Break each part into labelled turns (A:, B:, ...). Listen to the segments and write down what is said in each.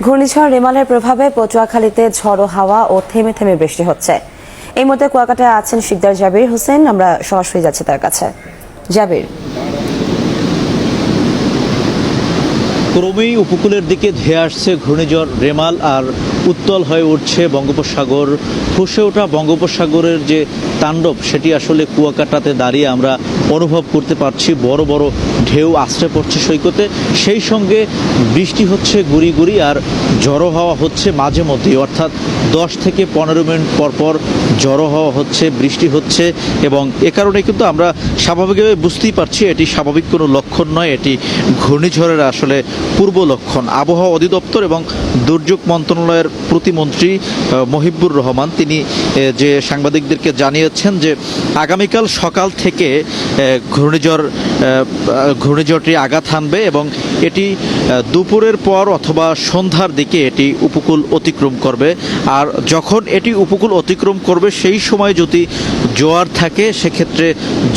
A: ঘূর্ণিঝড় রেমালের প্রভাবে পটুয়াখালীতে ঝড়ো হাওয়া ও থেমে থেমে বৃষ্টি হচ্ছে। এই মুহূর্তে কুয়াকাটায় আছেন শিকদার জাবির হোসেন, আমরা সরাসরি যাচ্ছি তার কাছে। জাবির,
B: ক্রমেই উপকূলের দিকে ধেয়ে আসছে ঘূর্ণিঝড় রেমাল, আর উত্তল হয়ে উঠছে বঙ্গোপসাগর। ফুঁসে ওঠা বঙ্গোপসাগরের যে তাণ্ডব, সেটি আসলে কুয়াকাটাতে দাঁড়িয়ে আমরা অনুভব করতে পারছি। বড় বড় ঢেউ আছড়ে পড়ছে সৈকতে, সেই সঙ্গে বৃষ্টি হচ্ছে গুড়ি গুড়ি, আর ঝড়ো হাওয়া হচ্ছে মাঝে মধ্যেই, অর্থাৎ 10 থেকে 15 মিনিট পরপর ঝড়ো হাওয়া হচ্ছে, বৃষ্টি হচ্ছে। এবং এ কারণে কিন্তু আমরা স্বাভাবিকভাবে বুঝতেই পারছি এটি স্বাভাবিক কোনো লক্ষণ নয়, এটি ঘূর্ণিঝড়ের আসলে পূর্ব লক্ষণ। আবহাওয়া অধিদপ্তর এবং দুর্যোগ মন্ত্রণালয়ের প্রতিমন্ত্রী মহিবুর রহমান তিনি যে সাংবাদিকদেরকে জানিয়েছেন যে আগামীকাল সকাল থেকে ঘূর্ণিঝড়টি আঘাত হানবে এবং এটি দুপুরের পর অথবা সন্ধ্যার দিকে এটি উপকূল অতিক্রম করবে। আর যখন এটি উপকূল অতিক্রম করবে সেই সময় যদি জোয়ার থাকে সেক্ষেত্রে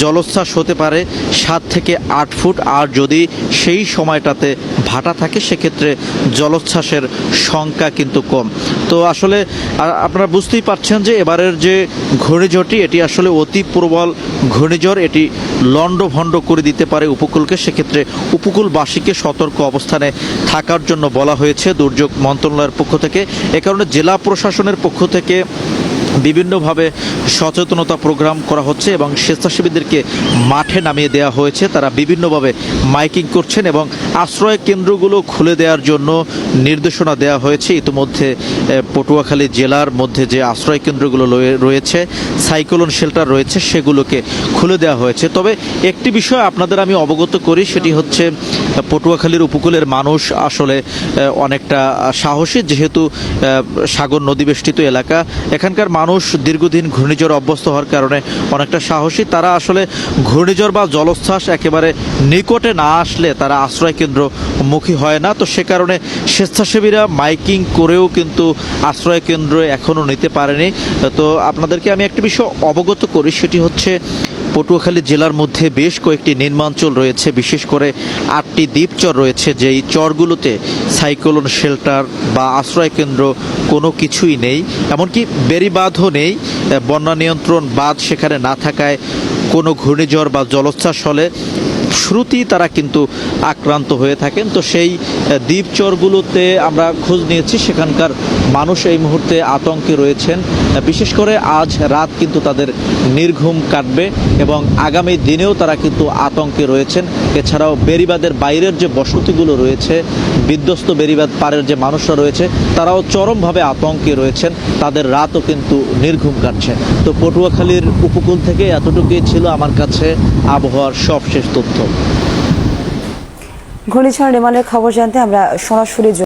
B: জলোচ্ছ্বাস হতে পারে 7 থেকে 8 ফুট, আর যদি সেই সময়টাতে ভাটা থাকে সেক্ষেত্রে জলোচ্ছ্বাসের সংখ্যা কিন্তু কম। তো আসলে আপনারা বুঝতেই পারছেন যে এবারের যে ঘূর্ণিঝড়টি এটি আসলে অতি প্রবল ঘূর্ণিঝড়, এটি লণ্ডভণ্ড করে দিতে পারে উপকূলকে। সেক্ষেত্রে উপকূলবাসীকে সতর্ক অবস্থানে থাকার জন্য বলা হয়েছে দুর্যোগ মন্ত্রণালয়ের পক্ষ থেকে। এ কারণে জেলা প্রশাসনের পক্ষ থেকে বিভিন্নভাবে সচেতনতা প্রোগ্রাম করা হচ্ছে এবং স্বেচ্ছাসেবীদেরকে মাঠে নামিয়ে দেওয়া হয়েছে। তারা বিভিন্নভাবে মাইকিং করছেন এবং আশ্রয় কেন্দ্রগুলো খুলে দেওয়ার জন্য নির্দেশনা দেওয়া হয়েছে। ইতিমধ্যে পটুয়াখালী জেলার মধ্যে যে আশ্রয় কেন্দ্রগুলো রয়েছে, সাইক্লোন শেল্টার রয়েছে, সেগুলোকে খুলে দেওয়া হয়েছে। তবে একটি বিষয় আপনাদের আমি অবগত করি, সেটি হচ্ছে পটুয়াখালীর উপকূলের মানুষ আসলে অনেকটা সাহসী, যেহেতু সাগর নদীবেষ্টিত এলাকা, এখানকার মানুষ দীর্ঘদিন ঘূর্ণিঝড় অভ্যস্ত হওয়ার কারণে অনেকটা সাহসী। তারা আসলে ঘূর্ণিঝড় বা জলোচ্ছ্বাস একেবারে নিকটে না আসলে তারা আশ্রয় কেন্দ্র মুখী হয় না। তো সে কারণে স্বেচ্ছাসেবীরা মাইকিং করেও কিন্তু আশ্রয় কেন্দ্র এখনও নিতে পারেনি। তো আপনাদেরকে আমি একটি বিষয় অবগত করি, সেটি হচ্ছে পটুয়াখালী জেলার মধ্যে বেশ কয়েকটি নিম্নাঞ্চল রয়েছে, বিশেষ করে 8টি দ্বীপচর রয়েছে, যেই চরগুলোতে সাইক্লোন শেল্টার বা আশ্রয় কেন্দ্র কোনো কিছুই নেই, এমনকি বেড়িবাঁধও নেই। বন্যা নিয়ন্ত্রণ বাঁধ সেখানে না থাকায় কোনো ঘূর্ণিঝড় বা জলোচ্ছ্বাস হলে শুরুতেই তারা কিন্তু আক্রান্ত হয়ে থাকেন। তো সেই দ্বীপচরগুলোতে আমরা খোঁজ নিয়েছি, সেখানকার মানুষ এই মুহূর্তে আতঙ্কে রয়েছেন। বিশেষ করে আজ রাত কিন্তু তাদের নির্ঘুম কাটবে এবং আগামী দিনেও তারা কিন্তু আতঙ্কে রয়েছেন। এছাড়াও বেড়িবাঁধের বাইরের যে বসতিগুলো রয়েছে, বিধ্বস্ত বেড়িবাঁধ পাড়ের যে মানুষরা রয়েছে, তারাও চরমভাবে আতঙ্কে রয়েছেন, তাদের রাতও কিন্তু নির্ঘুম কাটছে। তো পটুয়াখালীর উপকূল থেকে এতটুকুই ছিল আমার কাছে আবহাওয়ার সবশেষ তথ্য।
A: ঘূর্ণিঝড় রেমালের খবর জানতে আমরা সরাসরি